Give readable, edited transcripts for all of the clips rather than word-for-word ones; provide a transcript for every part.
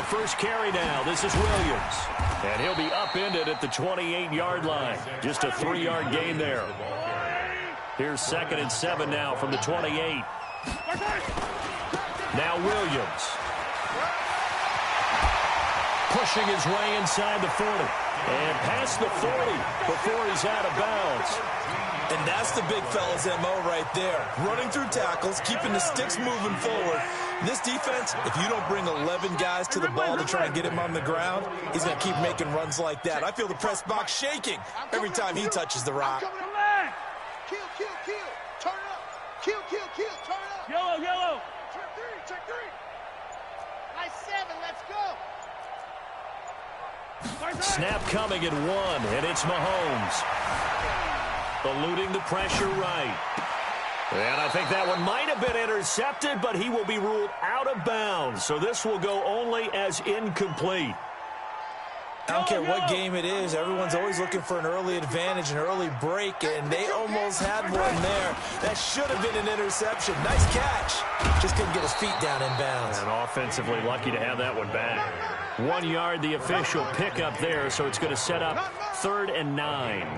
A first carry now. This is Williams. And he'll be upended at the 28-yard line. Just a 3-yard gain there. Here's 2nd and 7 now from the 28. Now Williams. Pushing his way inside the 40. And past the 40 before he's out of bounds. And that's the big fella's MO right there. Running through tackles, keeping the sticks moving forward. This defense, if you don't bring 11 guys to the ball to try and get him on the ground, he's going to keep making runs like that. I feel the press box shaking every time he touches the rock. Kill, kill, kill. Turn it up. Kill, kill, kill. Turn it up. Yellow, yellow. Check three, check three. Nice 7, let's go. Snap coming at 1, and it's Mahomes. Eluding the pressure right. And I think that one might have been intercepted, but he will be ruled out of bounds. So this will go only as incomplete. I don't care what game it is. Everyone's always looking for an early advantage, an early break, and they almost had one there. That should have been an interception. Nice catch. Just couldn't get his feet down in bounds. And offensively lucky to have that one back. 1 yard, the official pickup there, so it's going to set up 3rd and 9.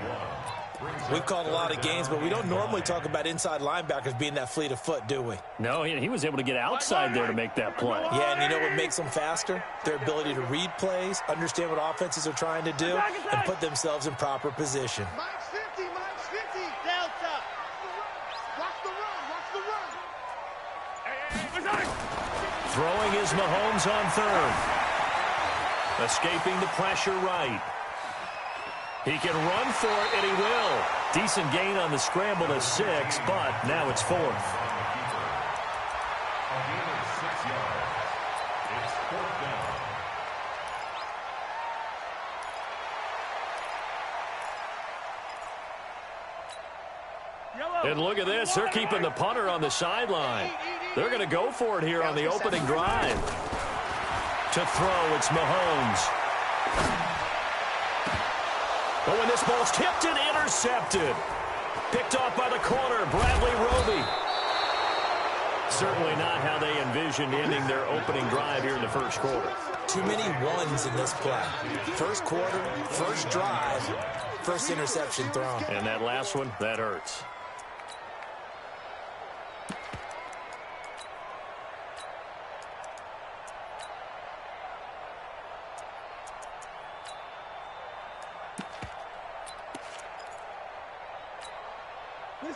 We've called a lot of games, but we don't normally talk about inside linebackers being that fleet of foot, do we? No, he was able to get outside there to make that play. Yeah, and you know what makes them faster? Their ability to read plays, understand what offenses are trying to do, and put themselves in proper position. Minus 50, minus 50. Delta. Watch the run, watch the run. Throwing is Mahomes on 3rd. Escaping the pressure right. He can run for it, and he will. Decent gain on the scramble to 6, but now it's 4th. And look at this. They're keeping the punter on the sideline. They're going to go for it here on the opening drive. To throw, it's Mahomes. But when this ball's tipped and intercepted. Picked off by the corner, Bradley Roby. Certainly not how they envisioned ending their opening drive here in the first quarter. Too many ones in this play. First quarter, first drive, first interception thrown. And that last one, that hurts.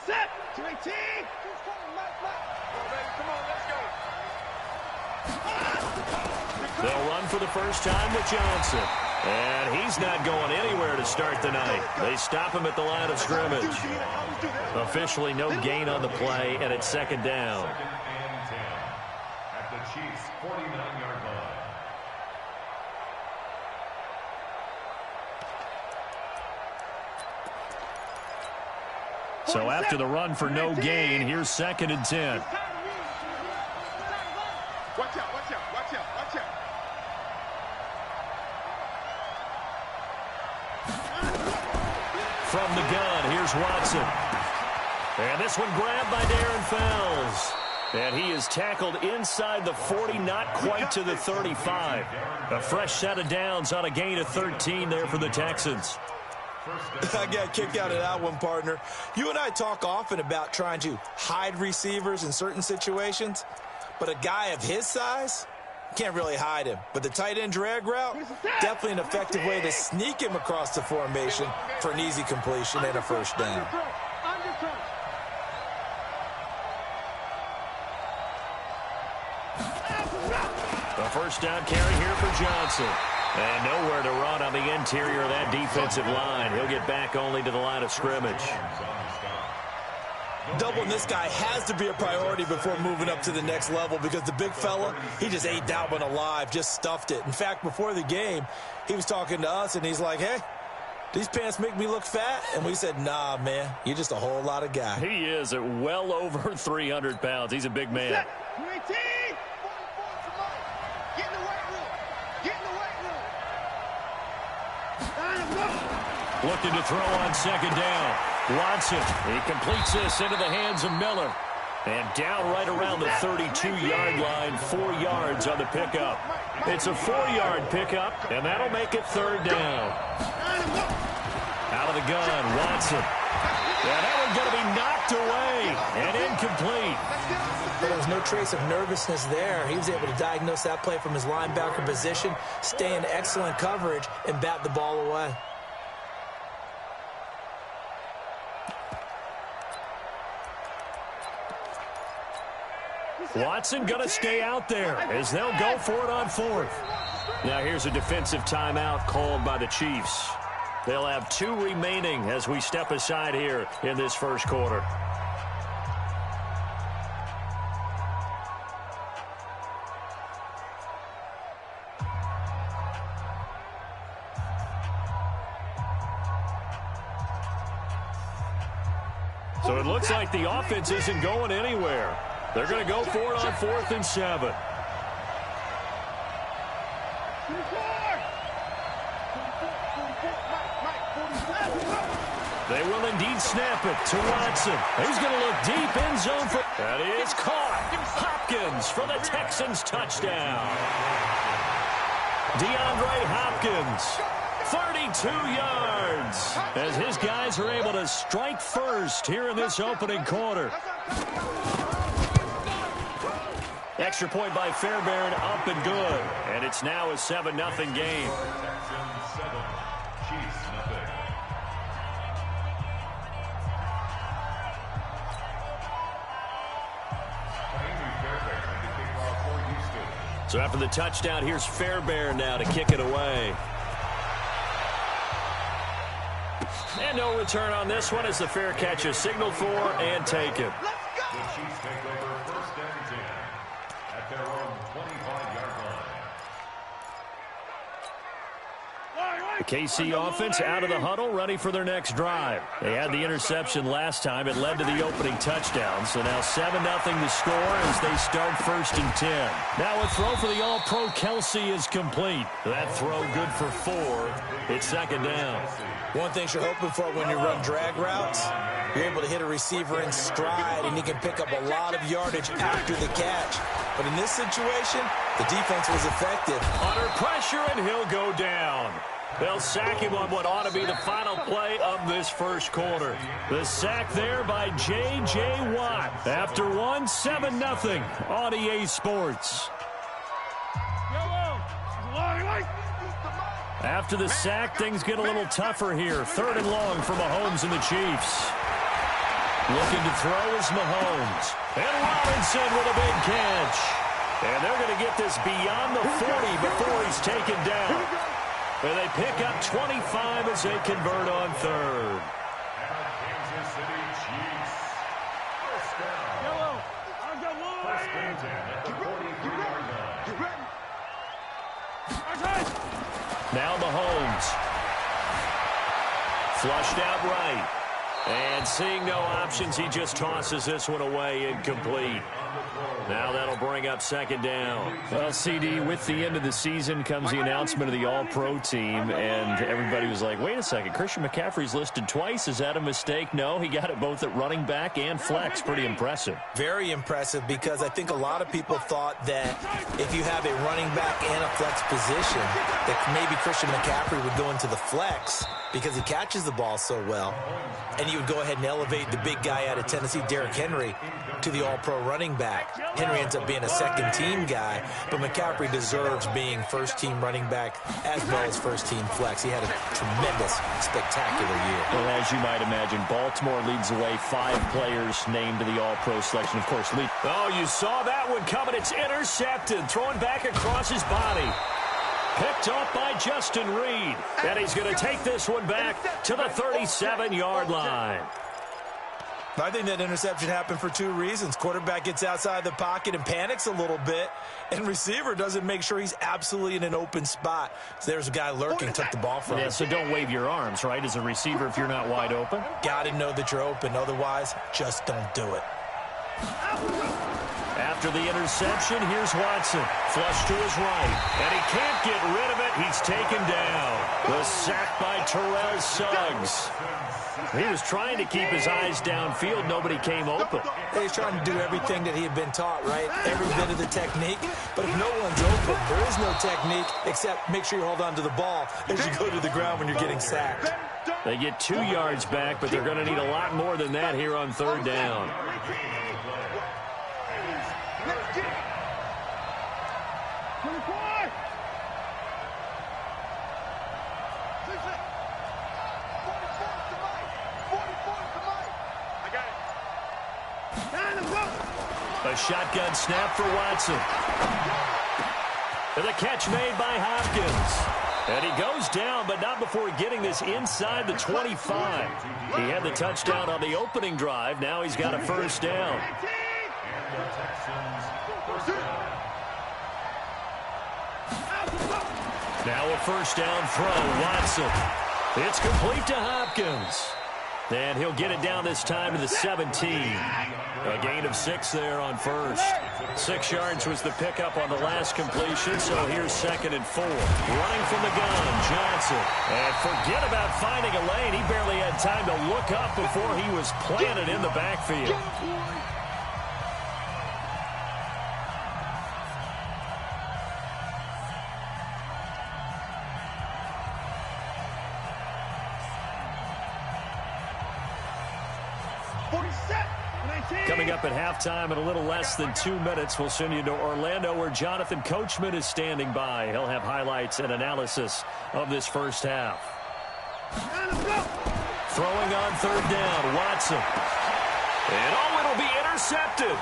Set. 218. Come on, let's go. They'll run for the first time with Johnson. And he's not going anywhere to start the night. They stop him at the line of scrimmage. Officially no gain on the play, and it's 2nd down. At the Chiefs' 49-yard line. So after the run for no gain, here's 2nd and 10. Watch out, watch out, watch out, watch out. From the gun, here's Watson. And this one grabbed by Darren Fells. And he is tackled inside the 40, not quite to the 35. A fresh set of downs on a gain of 13 there for the Texans. I got kicked out of that one, partner. You and I talk often about trying to hide receivers in certain situations, but a guy of his size can't really hide him. But the tight end drag route, definitely an effective way to sneak him across the formation for an easy completion and a first down. The first down carry here for Johnson. And nowhere to run on the interior of that defensive line. He'll get back only to the line of scrimmage. Doubling this guy has to be a priority before moving up to the next level because the big fella, he just ate that one alive, just stuffed it. In fact, before the game, he was talking to us, and he's like, hey, these pants make me look fat? And we said, nah, man, you're just a whole lot of guy. He is at well over 300 pounds. He's a big man. Looking to throw on 2nd down. Watson, he completes this into the hands of Miller. And down right around the 32-yard line, 4 yards on the pickup. It's a 4-yard pickup, and that'll make it third down. Out of the gun, Watson. Yeah, that one's going to be knocked away and incomplete. But there was no trace of nervousness there. He was able to diagnose that play from his linebacker position, stay in excellent coverage, and bat the ball away. Watson going to stay out there as they'll go for it on fourth. Now here's a defensive timeout called by the Chiefs. They'll have 2 remaining as we step aside here in this first quarter. So it looks like the offense isn't going anywhere. They're going to go for it on 4th and 7. They will indeed snap it to Watson. He's going to look deep in zone for... That is caught. Hopkins for the Texans touchdown. DeAndre Hopkins, 32 yards, as his guys are able to strike first here in this opening quarter. Extra point by Fairbairn, up and good. And it's now a 7-0 game. Texans 7, Chiefs nothing. So after the touchdown, here's Fairbairn now to kick it away. And no return on this one as the fair catch is signaled for and taken. The Chiefs take over 1st and 10 at their own 25-yard line. The KC offense out of the huddle, ready for their next drive. They had the interception last time. It led to the opening touchdown. So now 7-0 to score as they start 1st and 10. Now a throw for the All-Pro Kelsey is complete. That throw good for 4. It's 2nd down. One thing you're hoping for when you run drag routes, you're able to hit a receiver in stride, and he can pick up a lot of yardage after the catch. But in this situation, the defense was effective. Under pressure, and he'll go down. They'll sack him on what ought to be the final play of this first quarter. The sack there by J.J. Watt. After 7-0 on EA Sports. After the sack, things get a little tougher here. 3rd and long for Mahomes and the Chiefs. Looking to throw is Mahomes. And Robinson with a big catch. And they're going to get this beyond the 40 before he's taken down. And they pick up 25 as they convert on 3rd. Kansas City Chiefs. 1st down. 1st and 10 at the 43-yard line. Now Mahomes. Flushed out right. And seeing no options, he just tosses this one away incomplete. Now that'll bring up 2nd down. Well, CD, with the end of the season comes the announcement of the All-Pro team, and everybody was like, wait a second, Christian McCaffrey's listed twice. Is that a mistake? No, he got it both at running back and flex. Pretty impressive. Very impressive, because I think a lot of people thought that if you have a running back and a flex position, that maybe Christian McCaffrey would go into the flex because he catches the ball so well, and you would go ahead and elevate the big guy out of Tennessee, Derrick Henry, to the All-Pro running back. Henry ends up being a 2nd-team guy, but McCaffrey deserves being 1st-team running back as well as 1st-team flex. He had a tremendous, spectacular year. Well, as you might imagine, Baltimore leads the way. 5 players named to the All-Pro selection. Of course, lead. Oh, you saw that one coming. It's intercepted, thrown back across his body. Picked off by Justin Reed. And he's going to take this one back to the 37-yard line. I think that interception happened for 2 reasons. Quarterback gets outside the pocket and panics a little bit, and receiver doesn't make sure he's absolutely in an open spot. So there's a guy lurking, took the ball from him. Yeah, so don't wave your arms, right, as a receiver if you're not wide open. Got to know that you're open. Otherwise, just don't do it. After the interception, here's Watson. Flush to his right. And he can't get rid of it. He's taken down. The sack by Terrell Suggs. He was trying to keep his eyes downfield. Nobody came open. He's trying to do everything that he had been taught, right? Every bit of the technique. But if no one's open, there is no technique except make sure you hold on to the ball as you go to the ground when you're getting sacked. They get 2 yards back, but they're going to need a lot more than that here on third down. A shotgun snap for Watson. And the catch made by Hopkins. And he goes down, but not before getting this inside the 25. He had the touchdown on the opening drive. Now he's got a first down. Now a first down throw. Watson. It's complete to Hopkins. And he'll get it down this time to the 17. A gain of 6 there on first. 6 yards was the pickup on the last completion, so here's 2nd and 4. Running from the gun, Johnson. And forget about finding a lane. He barely had time to look up before he was planted in the backfield. Coming up at halftime in a little less than 2 minutes, we'll send you to Orlando where Jonathan Coachman is standing by. He'll have highlights and analysis of this first half. Throwing on third down, Watson. And it'll be intercepted.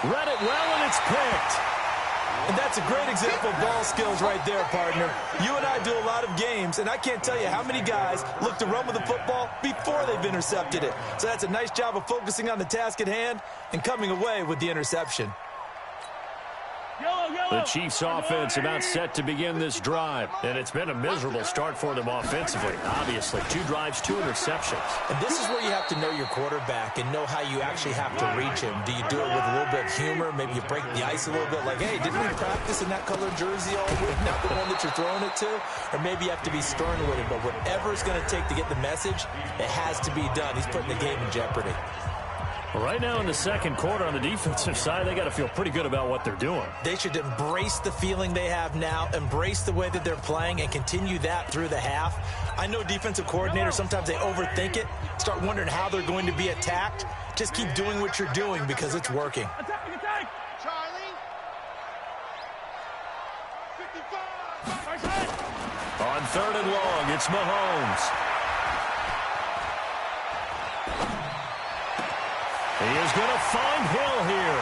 Read it well, and it's picked. And that's a great example of ball skills right there, partner. You and I do a lot of games, and I can't tell you how many guys look to run with the football before they've intercepted it. So that's a nice job of focusing on the task at hand and coming away with the interception. The Chiefs offense about set to begin this drive. And it's been a miserable start for them offensively. Obviously, 2 drives, 2 interceptions. And this is where you have to know your quarterback and know how you actually have to reach him. Do you do it with a little bit of humor? Maybe you break the ice a little bit like, hey, didn't we practice in that colored jersey all week? Not the one that you're throwing it to? Or maybe you have to be stern with him. But whatever it's going to take to get the message, it has to be done. He's putting the game in jeopardy. Right now in the second quarter on the defensive side, they got to feel pretty good about what they're doing. They should embrace the feeling they have now, embrace the way that they're playing, and continue that through the half. I know defensive coordinators, sometimes they overthink it, start wondering how they're going to be attacked. Just keep doing what you're doing because it's working. Attack! Charlie! 55! On third and long, it's Mahomes. He is going to find Hill here.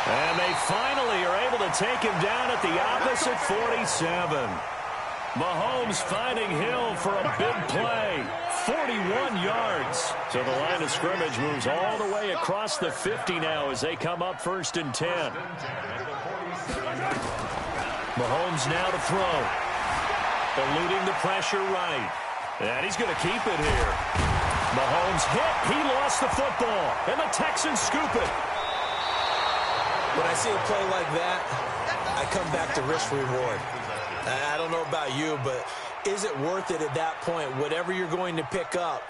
And they finally are able to take him down at the opposite 47. Mahomes finding Hill for a big play. 41 yards. So the line of scrimmage moves all the way across the 50 now as they come up 1st and 10. Mahomes now to throw. Eluding the pressure right. And he's going to keep it here. Mahomes hit. He lost the football. And the Texans scoop it. When I see a play like that, I come back to risk reward. I don't know about you, but is it worth it at that point, whatever you're going to pick up,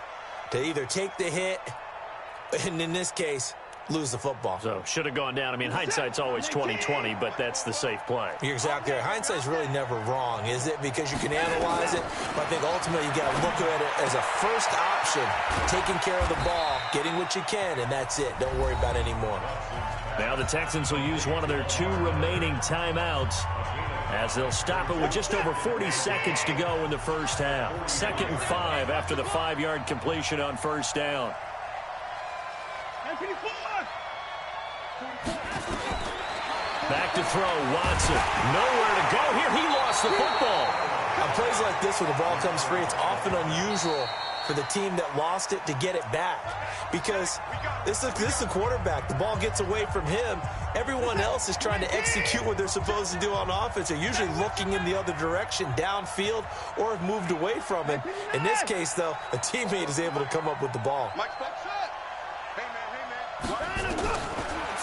to either take the hit, and in this case, lose the football? So, should have gone down. I mean, hindsight's always 20/20, but that's the safe play. You're exactly right. Hindsight's really never wrong, is it? Because you can analyze it, but I think ultimately you got to look at it as a first option, taking care of the ball, getting what you can, and that's it. Don't worry about any more. Now the Texans will use one of their 2 remaining timeouts as they'll stop it with just over 40 seconds to go in the first half. 2nd and 5 after the 5-yard completion on first down. Back to throw, Watson. Nowhere to go here. He lost the football. On plays like this where the ball comes free, it's often unusual for the team that lost it to get it back. Because this is the quarterback. The ball gets away from him. Everyone else is trying to execute what they're supposed to do on offense. They're usually looking in the other direction, downfield, or have moved away from him. In this case, though, a teammate is able to come up with the ball. Hey, man.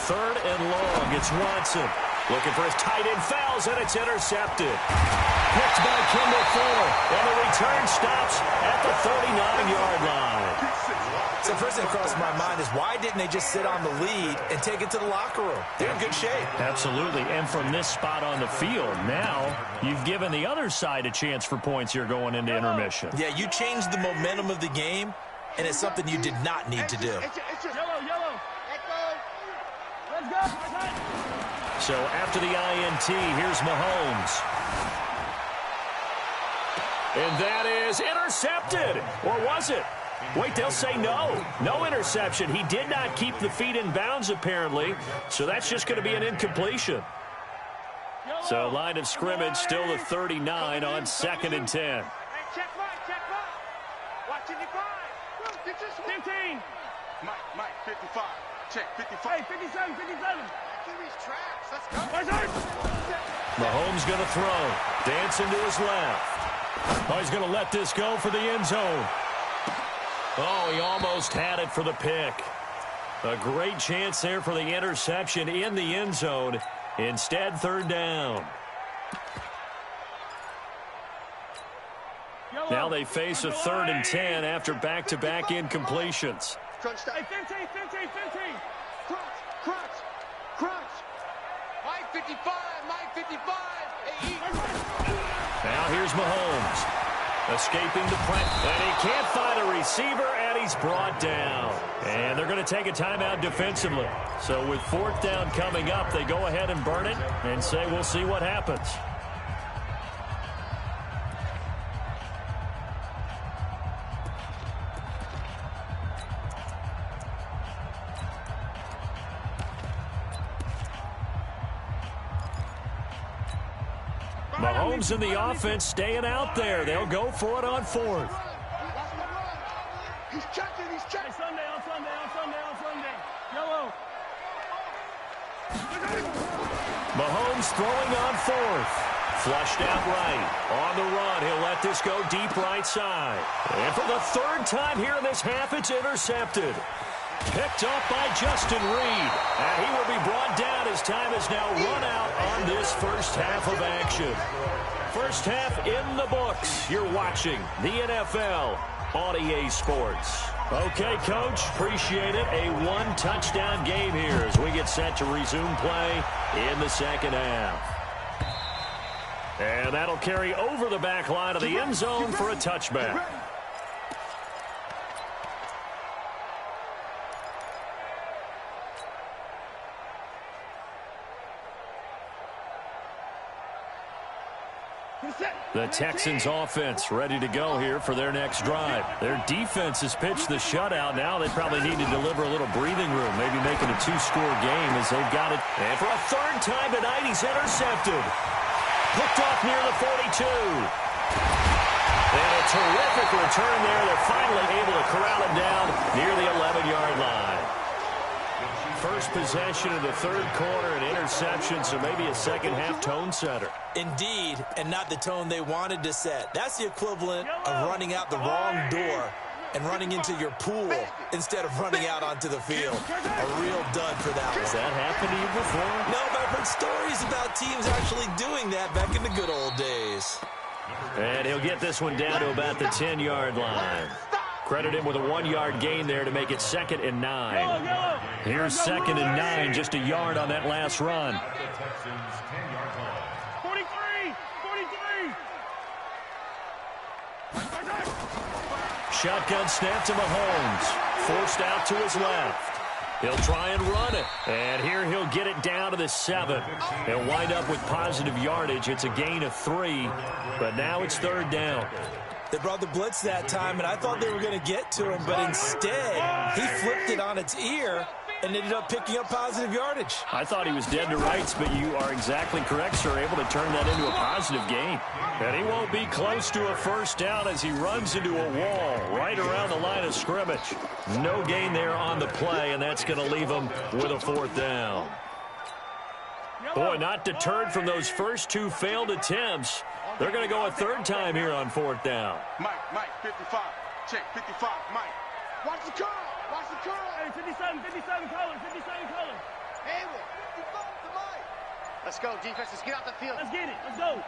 3rd and long. It's Watson. Looking for his tight end, fouls, and it's intercepted. Picked by Kimball Fuller, and the return stops at the 39-yard line. So first thing that crossed my mind is why didn't they just sit on the lead and take it to the locker room? They're in good shape. Absolutely, and from this spot on the field, now you've given the other side a chance for points here going into intermission. Yeah, you changed the momentum of the game, and it's something you did not need to do. Yellow, yellow. Let's go. So after the INT, here's Mahomes. And that is intercepted. Or was it? Wait, they'll say no. No interception. He did not keep the feet in bounds, apparently. So that's just going to be an incompletion. So line of scrimmage still the 39 on 2nd and 10. Hey, check mine. Watching the 5. 15. Mike, 55. Check, 55. Hey, 57. Let's go. Mahomes going to throw. Dancing to his left. Oh, he's going to let this go for the end zone. Oh, he almost had it for the pick. A great chance there for the interception in the end zone. Instead, 3rd down. Now they face a 3rd and 10 after back-to-back incompletions. Crunch time. Hey, 15. Crunch. Mike 55. Hey, Now here's Mahomes. Escaping the pressure. And he can't find a receiver, and he's brought down. And they're going to take a timeout defensively. So with 4th down coming up, they go ahead and burn it and say we'll see what happens. Mahomes and the offense staying out there. They'll go for it on 4th. He's checking. Hey, Sunday. Yellow. Mahomes throwing on 4th. Flushed out right. On the run, he'll let this go deep right side. And for the 3rd time here in this half, it's intercepted. Picked off by Justin Reed. And he will be brought down as time has now run out on this first half of action. First half in the books. You're watching the NFL on EA Sports. Okay, Coach, appreciate it. A 1-touchdown game here as we get set to resume play in the 2nd half. And that'll carry over the back line of the end zone for a touchback. The Texans offense ready to go here for their next drive. Their defense has pitched the shutout. Now they probably need to deliver a little breathing room, maybe making a 2-score game as they've got it. And for a 3rd time tonight, he's intercepted. Picked off near the 42. And a terrific return there. They're finally able to corral him down near the 11-yard line. First possession of the 3rd quarter, an interception, so maybe a 2nd half tone setter. Indeed, and not the tone they wanted to set. That's the equivalent of running out the wrong door and running into your pool instead of running out onto the field. A real dud for that one. Has that happened to you before? No, but I've heard stories about teams actually doing that back in the good old days. And he'll get this one down to about the 10-yard line. Credit him with a 1-yard gain there to make it 2nd and 9. Here's 2nd and 9, just a yard on that last run. 43. Shotgun snap to Mahomes. Forced out to his left. He'll try and run it. And here he'll get it down to the 7. He'll wind up with positive yardage. It's a gain of 3, but now it's 3rd down. They brought the blitz that time, and I thought they were going to get to him, but instead, he flipped it on its ear and ended up picking up positive yardage. I thought he was dead to rights, but you are exactly correct, sir, able to turn that into a positive gain. And he won't be close to a 1st down as he runs into a wall right around the line of scrimmage. No gain there on the play, and that's going to leave him with a 4th down. Boy, not deterred from those first 2 failed attempts. They're going to go a 3rd time here on 4th down. Mike, 55. Check, 55, Mike. Watch the curl. Hey, 57 color. Hayward, 55 to Mike. Let's go, defense. Let's get out the field. Let's get it. Let's go.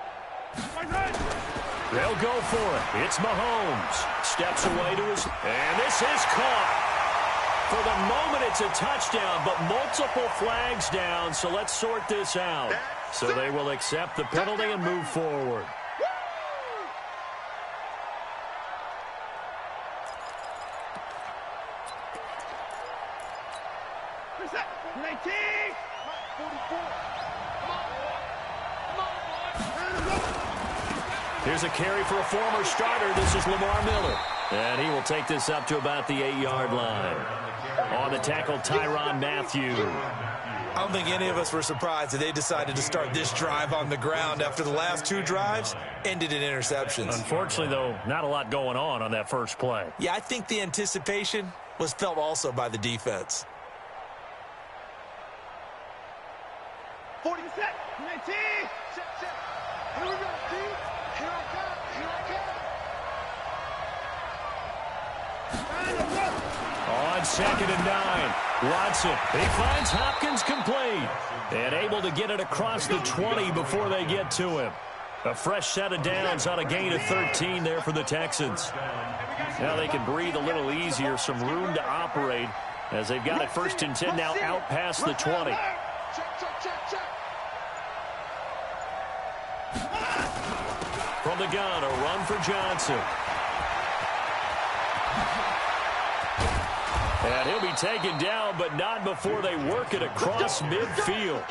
They'll go for it. It's Mahomes. Steps away to his... And this is caught. For the moment, it's a touchdown, but multiple flags down, so let's sort this out. So they will accept the penalty and move forward. Here's a carry for a former starter. This is Lamar Miller. And he will take this up to about the 8-yard line. On the tackle, Tyrann Mathieu. I don't think any of us were surprised that they decided to start this drive on the ground after the last two drives ended in interceptions. Unfortunately, though, not a lot going on that first play. Yeah, I think the anticipation was felt also by the defense. 40 set. Check. Here we go, D. Here I come. On 2nd and 9, Watson. He finds Hopkins complete and able to get it across the 20 before they get to him. A fresh set of downs on a gain of 13 there for the Texans. Now they can breathe a little easier, some room to operate as they've got it 1st and 10 now out past the 20. Check. From the gun, a run for Johnson. And he'll be taken down, but not before they work it across midfield.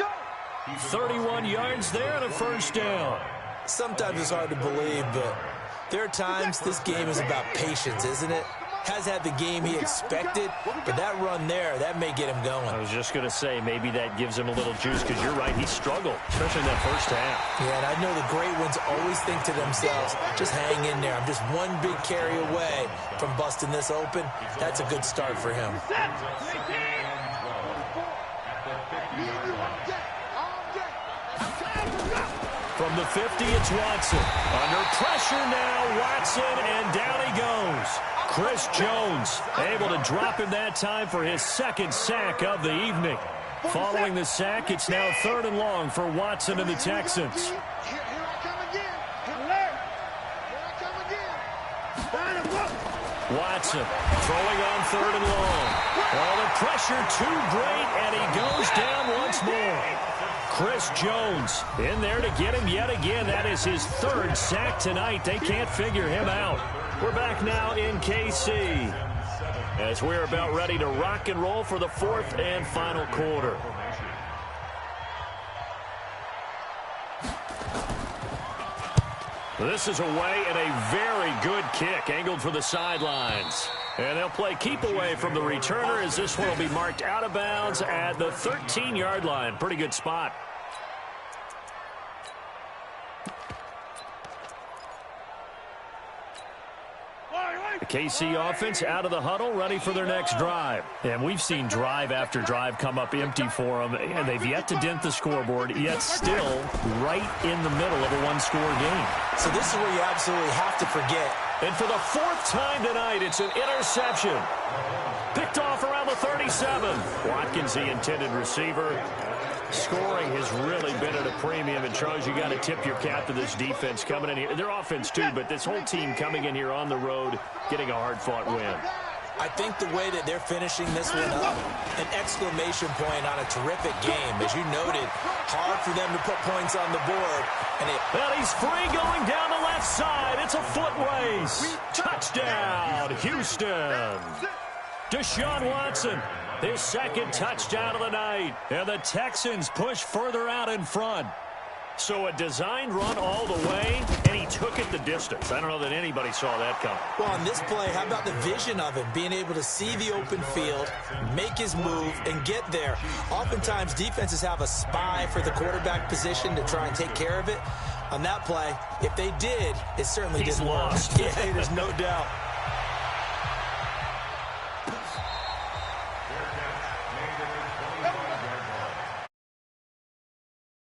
31 yards there and a 1st down. Sometimes it's hard to believe, but there are times this game is about patience, isn't it? Has had the game he expected, but that run there, that may get him going. I was just going to say, maybe that gives him a little juice, because you're right, he struggled, especially in that 1st half. Yeah, and I know the great ones always think to themselves, just hang in there. I'm just one big carry away from busting this open. That's a good start for him. From the 50, it's Watson. Under pressure now, Watson, and down he goes. Chris Jones able to drop him that time for his 2nd sack of the evening. Following the sack, it's now 3rd and long for Watson and the Texans. Here I come again. Here I come again. Watson throwing on 3rd and long. Oh, the pressure too great, and he goes down once more. Chris Jones in there to get him yet again. That is his 3rd sack tonight. They can't figure him out. We're back now in KC as we're about ready to rock and roll for the 4th and final quarter. This is away and a very good kick angled for the sidelines. And they'll play keep away from the returner as this one will be marked out of bounds at the 13-yard line. Pretty good spot. The KC offense out of the huddle, ready for their next drive. And we've seen drive after drive come up empty for them, and they've yet to dent the scoreboard, yet still right in the middle of a one-score game. So this is where you absolutely have to forget. And for the 4th time tonight, it's an interception. Picked off around the 37. Watkins, the intended receiver. Scoring has really been at a premium. And, Charles, you got to tip your cap to this defense coming in here. Their offense, too, but this whole team coming in here on the road, getting a hard-fought win. I think the way that they're finishing this one up, an exclamation point on a terrific game. As you noted, hard for them to put points on the board. And he's free going down the left side. It's a foot race. Touchdown, Houston. Deshaun Watson, his 2nd touchdown of the night. And the Texans push further out in front. So a designed run all the way, and he took it the distance. I don't know that anybody saw that coming. Well, on this play, how about the vision of him, being able to see the open field, make his move, and get there. Oftentimes, defenses have a spy for the quarterback position to try and take care of it. On that play, if they did, it certainly didn't work. Lost. Yeah, there's no doubt.